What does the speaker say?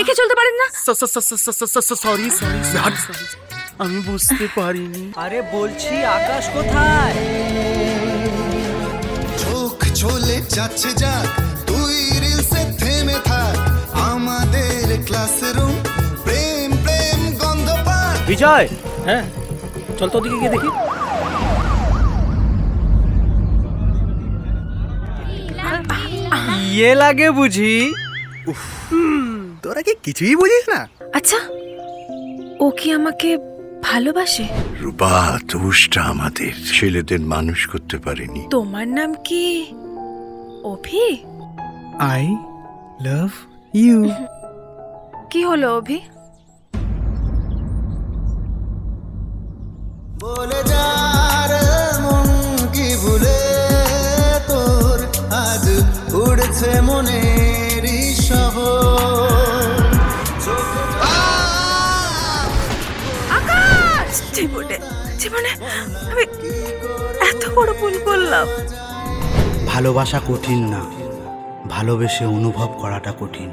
দেখে চলতে পারেন না? সরি আমি বুঝতে পারিনি। আরে বলছি আকাশ কোথায়? চোখ চলে যাচ্ছে যাক, তুই রিলসে থেমে থাক, আমাদের ক্লাসরুম প্রেম প্রেম গন্ধ পাক। বিজয়, হ্যাঁ চল তো ওদিকে গিয়ে দেখি। ইয়ে লাগে বুঝি? তোরা কি কিছুই বুঝিস না? আচ্ছা, ও কি আমাকে ভালোবাসে? রূপা দোষটা আমাদের, ছেলেদের মানুষ করতে পারিনি। তোমার নাম কি অভি? I love you. কি হলো অভি? বলে যার মন কি ভুলে তোর আজ উড়ছে মনের শহর। আকাশ! জীবনে আমি এত বড় ভুল করলাম। ভালোবাসা কঠিন না, ভালোবেসে অনুভব করাটা কঠিন।